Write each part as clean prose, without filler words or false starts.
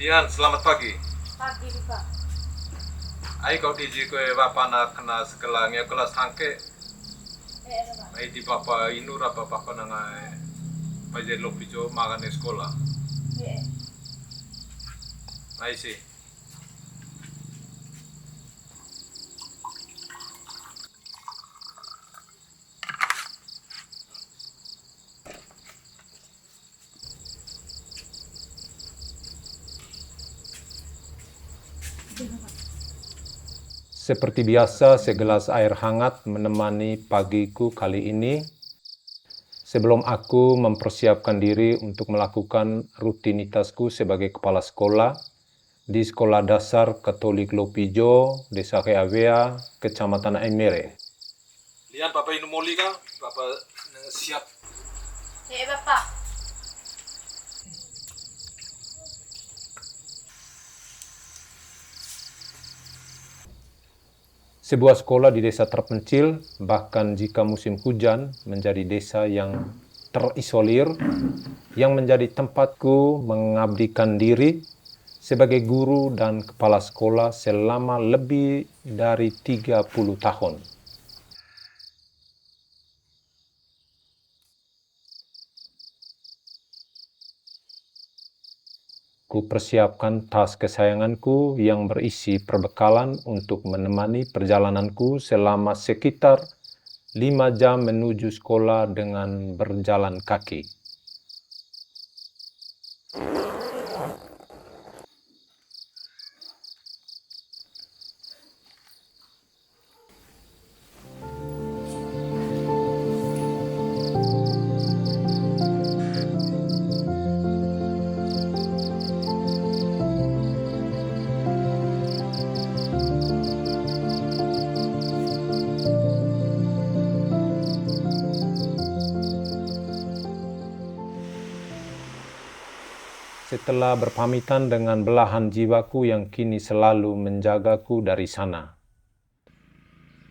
Ian, selamat pagi. Pagi, Pak. Ai kau di ko bapa na kena sekelang ya kelas hangke. Pak. Ai di bapa inura bapa na ngai. Paje lopijo magan sekolah. Ai sih. Seperti biasa, segelas air hangat menemani pagiku kali ini. Sebelum aku mempersiapkan diri untuk melakukan rutinitasku sebagai kepala sekolah di Sekolah Dasar Katolik Lopijo, Desa Keawea, Kecamatan Aimere. Lian, Papa inumoli ka? Papa siap. Bapak. Sebuah sekolah di desa terpencil, bahkan jika musim hujan, menjadi desa yang terisolir, yang menjadi tempatku mengabdikan diri sebagai guru dan kepala sekolah selama lebih dari 30 tahun. Kupersiapkan tas kesayanganku yang berisi perbekalan untuk menemani perjalananku selama sekitar 5 jam menuju sekolah dengan berjalan kaki. Setelah berpamitan dengan belahan jiwaku yang kini selalu menjagaku dari sana,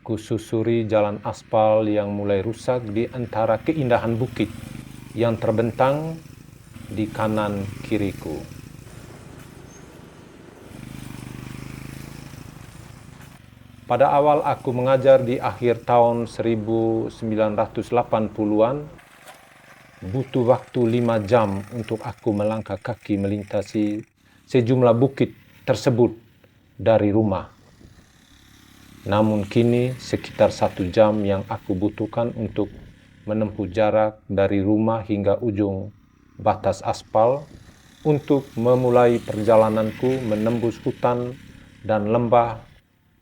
kususuri jalan aspal yang mulai rusak di antara keindahan bukit yang terbentang di kanan kiriku. Pada awal aku mengajar di akhir tahun 1980-an, butuh waktu 5 jam untuk aku melangkah kaki melintasi sejumlah bukit tersebut dari rumah. Namun kini sekitar 1 jam yang aku butuhkan untuk menempuh jarak dari rumah hingga ujung batas aspal untuk memulai perjalananku menembus hutan dan lembah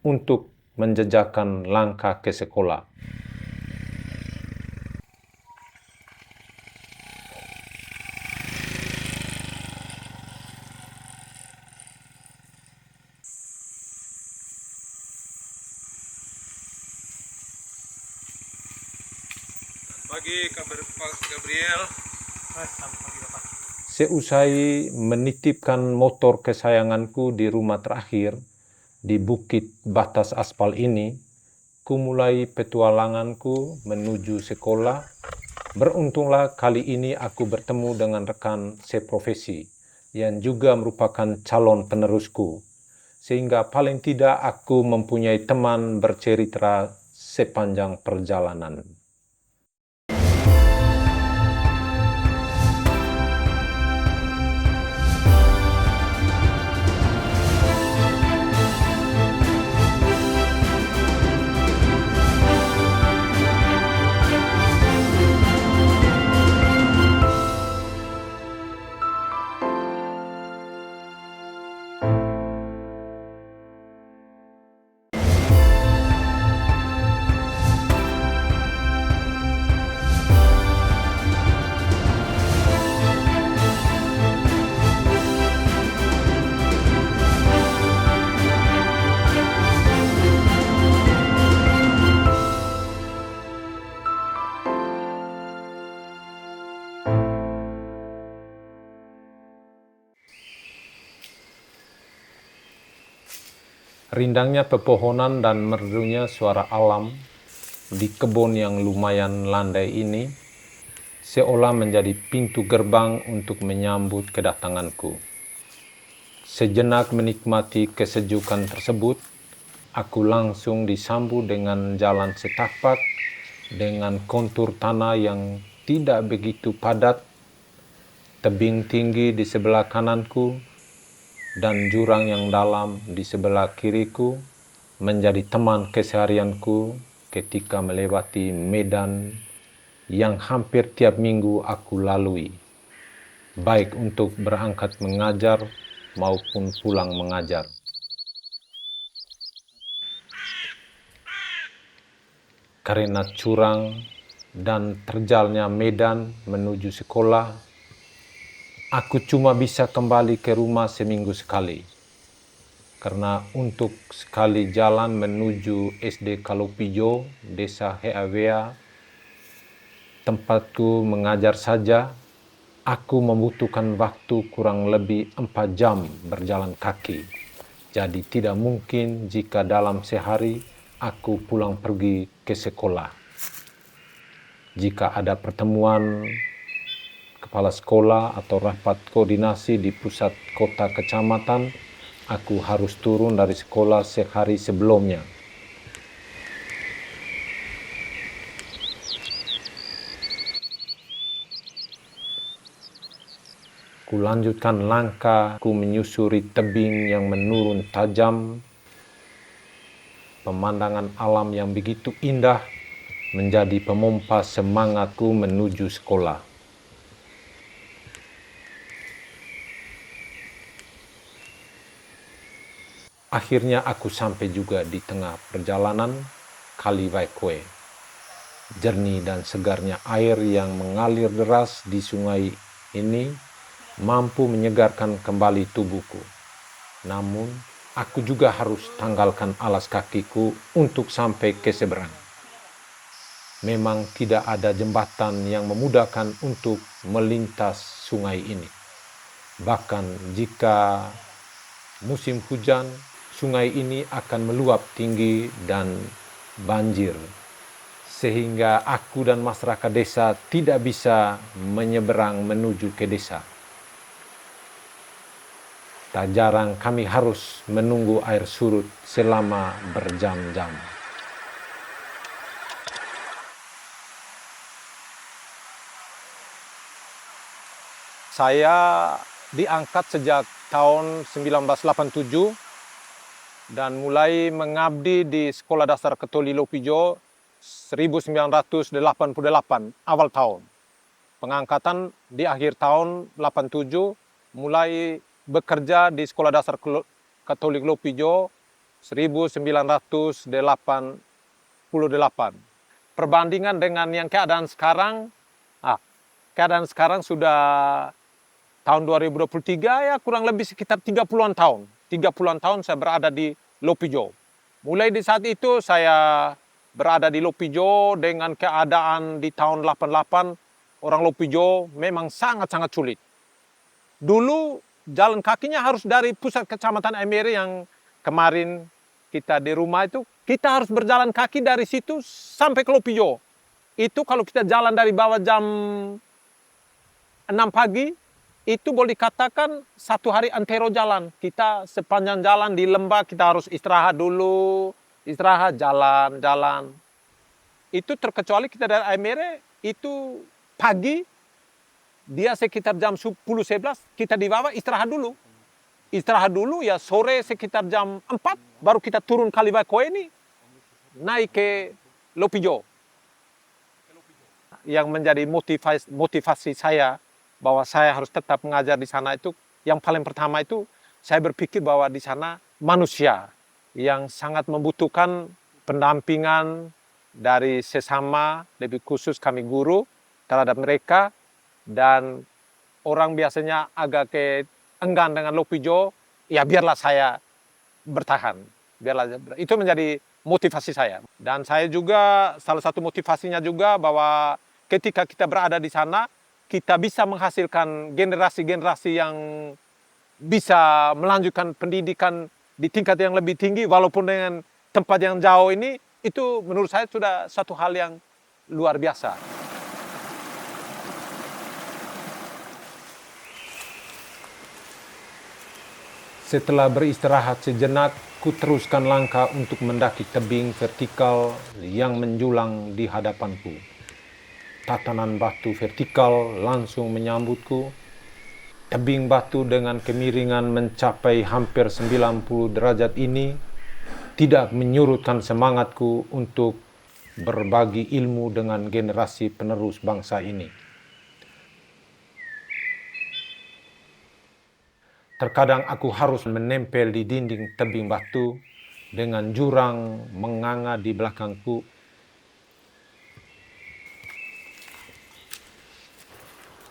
untuk menjejakkan langkah ke sekolah. Pagi, Pak Gabriel. Selamat pagi, Bapak. Seusai menitipkan motor kesayanganku di rumah terakhir di bukit batas aspal ini, ku mulai petualanganku menuju sekolah. Beruntunglah kali ini aku bertemu dengan rekan seprofesi yang juga merupakan calon penerusku, sehingga paling tidak aku mempunyai teman bercerita sepanjang perjalanan. Rindangnya pepohonan dan merdunya suara alam di kebun yang lumayan landai ini seolah menjadi pintu gerbang untuk menyambut kedatanganku. Sejenak menikmati kesejukan tersebut, aku langsung disambut dengan jalan setapak dengan kontur tanah yang tidak begitu padat, tebing tinggi di sebelah kananku, dan jurang yang dalam di sebelah kiriku menjadi teman keseharianku ketika melewati medan yang hampir tiap minggu aku lalui, baik untuk berangkat mengajar maupun pulang mengajar. Karena curang dan terjalnya medan menuju sekolah, aku cuma bisa kembali ke rumah seminggu sekali. Karena untuk sekali jalan menuju SD Kalopijo, Desa Heawea, tempatku mengajar saja, aku membutuhkan waktu kurang lebih 4 jam berjalan kaki. Jadi tidak mungkin jika dalam sehari aku pulang pergi ke sekolah. Jika ada pertemuan kepala sekolah atau rapat koordinasi di pusat kota kecamatan, aku harus turun dari sekolah sehari sebelumnya. Kulanjutkan langkahku menyusuri tebing yang menurun tajam. Pemandangan alam yang begitu indah menjadi pemompa semangatku menuju sekolah. Akhirnya aku sampai juga di tengah perjalanan Kali Waikwe. Jernih dan segarnya air yang mengalir deras di sungai ini mampu menyegarkan kembali tubuhku. Namun, aku juga harus tanggalkan alas kakiku untuk sampai ke seberang. Memang tidak ada jembatan yang memudahkan untuk melintas sungai ini. Bahkan jika musim hujan, sungai ini akan meluap tinggi dan banjir, sehingga aku dan masyarakat desa tidak bisa menyeberang menuju ke desa. Tak jarang kami harus menunggu air surut selama berjam-jam. Saya diangkat sejak tahun 1987 dan mulai mengabdi di Sekolah Dasar Katolik Lopijo 1988 awal tahun. Pengangkatan di akhir tahun 87, mulai bekerja di Sekolah Dasar Katolik Lopijo 1988. Perbandingan dengan yang keadaan sekarang sudah tahun 2023 ya kurang lebih sekitar 30-an tahun. 30-an tahun saya berada di Lopijo. Mulai di saat itu saya berada di Lopijo dengan keadaan di tahun 88, orang Lopijo memang sangat-sangat sulit. Dulu jalan kakinya harus dari pusat kecamatan Emere yang kemarin kita di rumah itu, kita harus berjalan kaki dari situ sampai ke Lopijo. Itu kalau kita jalan dari bawah jam 6 pagi, itu boleh dikatakan satu hari antero jalan. Kita sepanjang jalan di lembah kita harus istirahat dulu, jalan. Itu terkecuali kita dari Emere, itu pagi, dia sekitar jam 10-11, kita di bawah istirahat dulu. Istirahat dulu ya sore sekitar jam 4, baru kita turun Kali Waikwe ini, naik ke Lopijo. Yang menjadi motivasi saya, bahwa saya harus tetap mengajar di sana itu, yang paling pertama itu saya berpikir bahwa di sana manusia yang sangat membutuhkan pendampingan dari sesama, lebih khusus kami guru terhadap mereka, dan orang biasanya agak enggan dengan Lopijo, ya biarlah saya bertahan. Itu menjadi motivasi saya. Dan saya juga, salah satu motivasinya juga bahwa ketika kita berada di sana, kita bisa menghasilkan generasi-generasi yang bisa melanjutkan pendidikan di tingkat yang lebih tinggi, walaupun dengan tempat yang jauh ini, itu menurut saya sudah satu hal yang luar biasa. Setelah beristirahat sejenak, ku teruskan langkah untuk mendaki tebing vertikal yang menjulang di hadapanku. Tatanan batu vertikal langsung menyambutku. Tebing batu dengan kemiringan mencapai hampir 90 derajat ini tidak menyurutkan semangatku untuk berbagi ilmu dengan generasi penerus bangsa ini. Terkadang aku harus menempel di dinding tebing batu dengan jurang menganga di belakangku.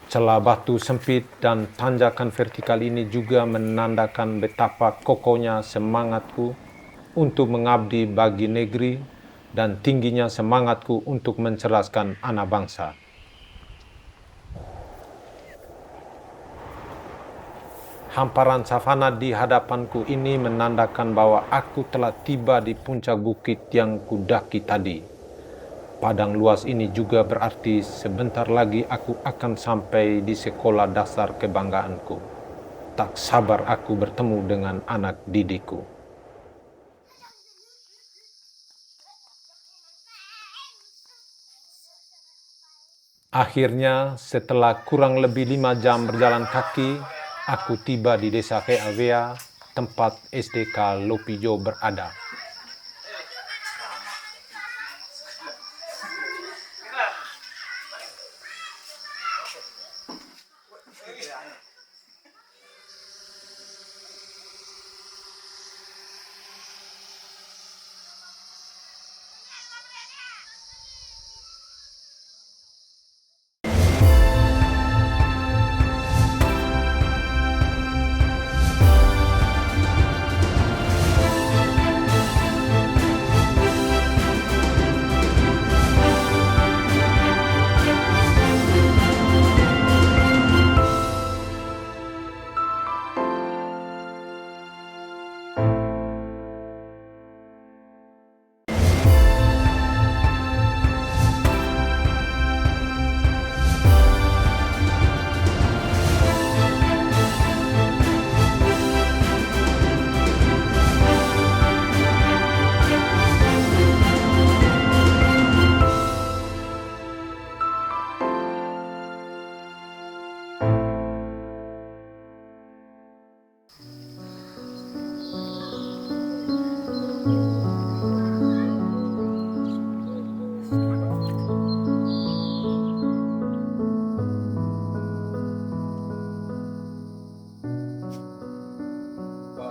Celah batu sempit dan tanjakan vertikal ini juga menandakan betapa kokohnya semangatku untuk mengabdi bagi negeri dan tingginya semangatku untuk mencerdaskan anak bangsa. Hamparan savana di hadapanku ini menandakan bahwa aku telah tiba di puncak bukit yang kudaki tadi. Padang luas ini juga berarti sebentar lagi aku akan sampai di sekolah dasar kebanggaanku. Tak sabar aku bertemu dengan anak didikku. Akhirnya, setelah kurang lebih 5 jam berjalan kaki, aku tiba di desa Keawea, tempat SDK Lopijo berada.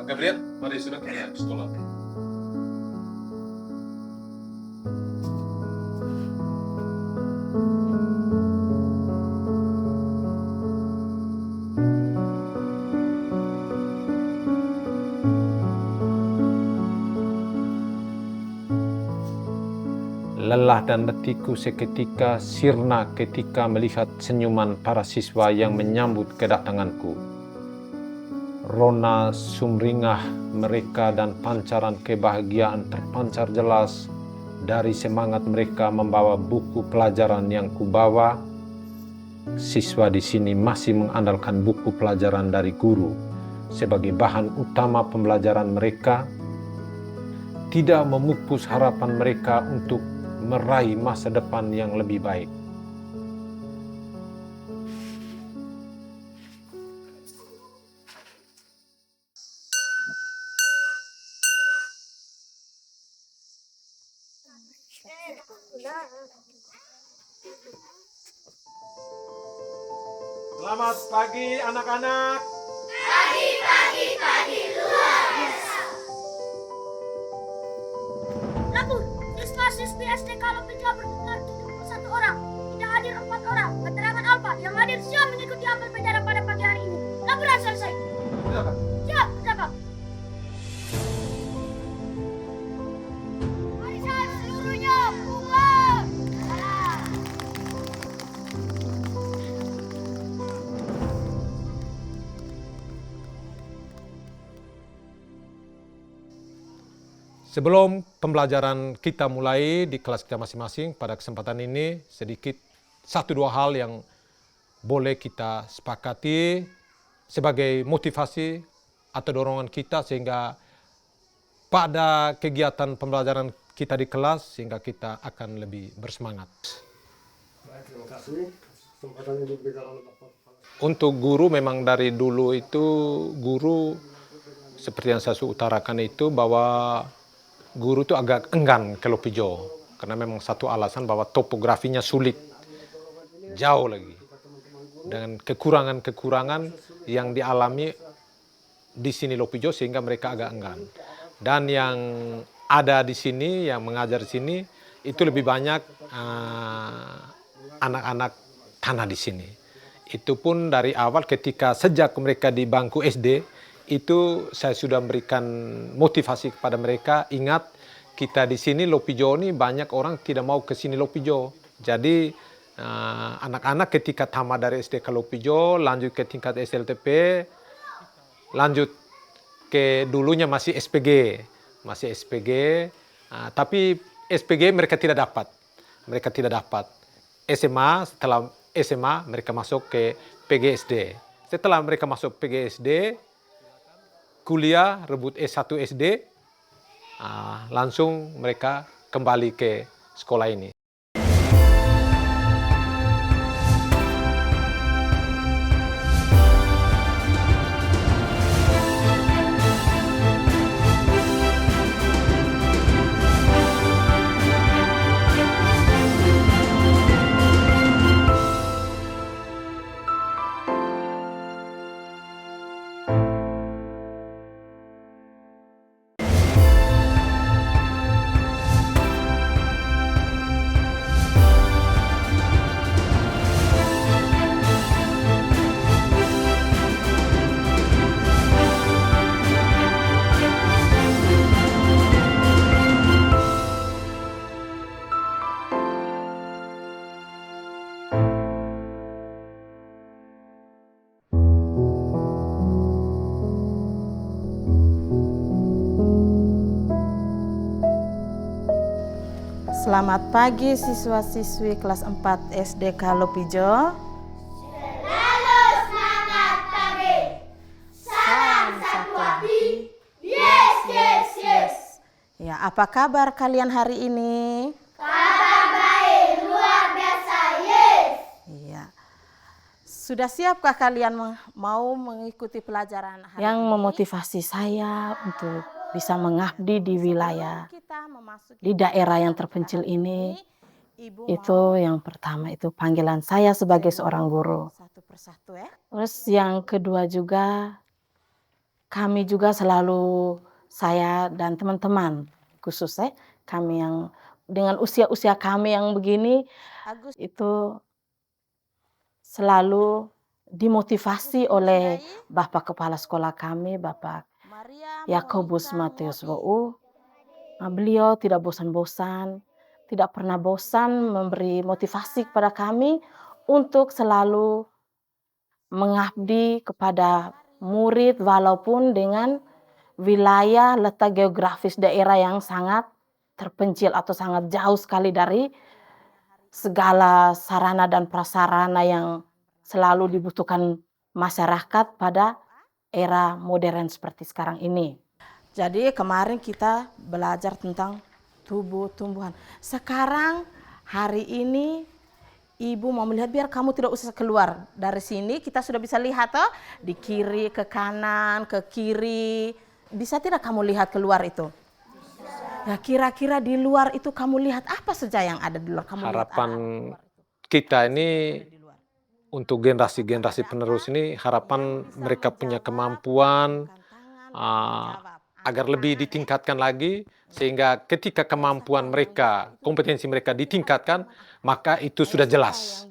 Gabriel, mari sudah kita sekolah. Lelah dan letihku seketika sirna ketika melihat senyuman para siswa yang menyambut kedatanganku. Rona sumringah mereka dan pancaran kebahagiaan terpancar jelas dari semangat mereka membawa buku pelajaran yang kubawa. Siswa di sini masih mengandalkan buku pelajaran dari guru sebagai bahan utama pembelajaran mereka, tidak memupus harapan mereka untuk meraih masa depan yang lebih baik. Selamat pagi anak-anak. Pagi luar biasa. Lapor, siswa-siswi SDK Lopijo berjumlah 71 orang. Tidak hadir 4 orang. Keterangan Alfa yang hadir siap mengikuti apel pelajaran pada pagi hari ini. Laporan selesai. Siap, Kak. Barisan seluruhnya bubar. Sebelum pembelajaran kita mulai di kelas kita masing-masing, pada kesempatan ini sedikit 1-2 hal yang boleh kita sepakati sebagai motivasi atau dorongan kita sehingga pada kegiatan pembelajaran kita di kelas sehingga kita akan lebih bersemangat. Terima kasih kesempatan yang diberikan oleh Bapak Kepala. Untuk guru memang dari dulu itu guru seperti yang saya utarakan itu bahwa guru itu agak enggan ke Lopijo karena memang satu alasan bahwa topografinya sulit, jauh lagi dengan kekurangan-kekurangan yang dialami di sini Lopijo sehingga mereka agak enggan. Dan yang ada di sini yang mengajar di sini itu lebih banyak anak-anak tanah di sini. Itu pun dari awal ketika sejak mereka di bangku SD itu saya sudah memberikan motivasi kepada mereka. Ingat kita di sini Lopijo ini banyak orang tidak mau ke sini Lopijo. Jadi anak-anak ketika tamat dari SD ke Lopijo lanjut ke tingkat SLTP, lanjut ke dulunya masih SPG, tapi SPG mereka tidak dapat. SMA, setelah SMA mereka masuk ke PGSD. Setelah mereka masuk PGSD, kuliah rebut S1 SD, langsung mereka kembali ke sekolah ini. Selamat pagi siswa-siswi kelas 4 SDK Lopijo. Selalu semangat pagi. Salam satu hati. Yes, yes, yes. Ya, apa kabar kalian hari ini? Kabar baik, luar biasa. Yes. Iya. Sudah siapkah kalian mau mengikuti pelajaran hari yang ini? memotivasi saya untuk bisa mengabdi di wilayah, Kita memasuki di daerah yang terpencil ini, Ibu itu yang pertama itu panggilan saya sebagai seorang guru. satu persatu ya. Terus yang kedua juga, kami juga selalu, saya dan teman-teman khususnya kami yang dengan usia-usia kami yang begini, Agus itu selalu dimotivasi oleh Bapak Kepala Sekolah kami, Bapak Maria Yakobus Monica Matius Wai. Wau. Beliau tidak bosan-bosan, tidak pernah bosan memberi motivasi kepada kami untuk selalu mengabdi kepada murid walaupun dengan wilayah letak geografis daerah yang sangat terpencil atau sangat jauh sekali dari segala sarana dan prasarana yang selalu dibutuhkan masyarakat pada era modern seperti sekarang ini. Jadi kemarin kita belajar tentang tumbuhan. Sekarang hari ini Ibu mau melihat biar kamu tidak usah keluar dari sini. Kita sudah bisa lihat toh di kiri, ke kanan, ke kiri. Bisa tidak kamu lihat keluar itu? Ya, kira-kira di luar itu kamu lihat apa saja yang ada di luar? Kamu Harapan lihat apa di luar itu? kita ini Di luar. untuk generasi-generasi penerus ini harapan mereka punya kemampuan agar lebih ditingkatkan lagi sehingga ketika kemampuan mereka, kompetensi mereka ditingkatkan, maka itu sudah jelas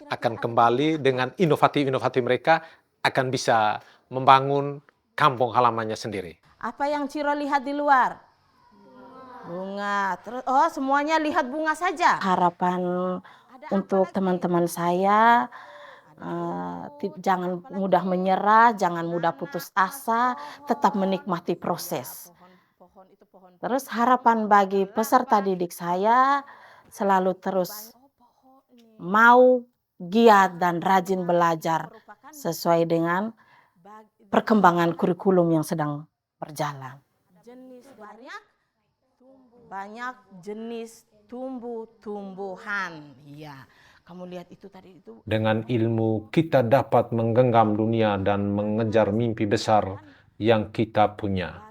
akan kembali dengan inovatif-inovatif mereka akan bisa membangun kampung halamannya sendiri. Apa yang Ciro lihat di luar? Bunga. Terus semuanya lihat bunga saja. Harapan untuk teman-teman saya, jangan mudah menyerah, jangan mudah putus asa, tetap menikmati proses. Terus harapan bagi peserta didik saya selalu terus mau giat dan rajin belajar sesuai dengan perkembangan kurikulum yang sedang berjalan. Banyak jenis tumbuh-tumbuhan. Ya, kamu lihat itu tadi itu. Dengan ilmu kita dapat menggenggam dunia dan mengejar mimpi besar yang kita punya.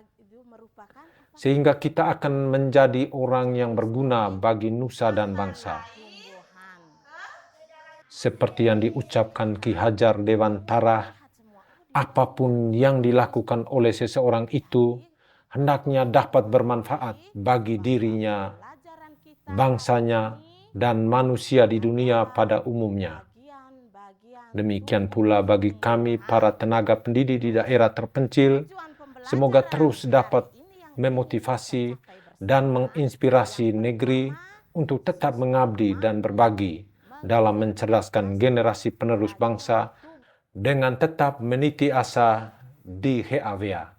Sehingga kita akan menjadi orang yang berguna bagi nusa dan bangsa. Seperti yang diucapkan Ki Hajar Dewantara, apapun yang dilakukan oleh seseorang itu hendaknya dapat bermanfaat bagi dirinya, bangsanya, dan manusia di dunia pada umumnya. Demikian pula bagi kami para tenaga pendidik di daerah terpencil, semoga terus dapat memotivasi dan menginspirasi negeri untuk tetap mengabdi dan berbagi dalam mencerdaskan generasi penerus bangsa dengan tetap meniti asa di HAWA.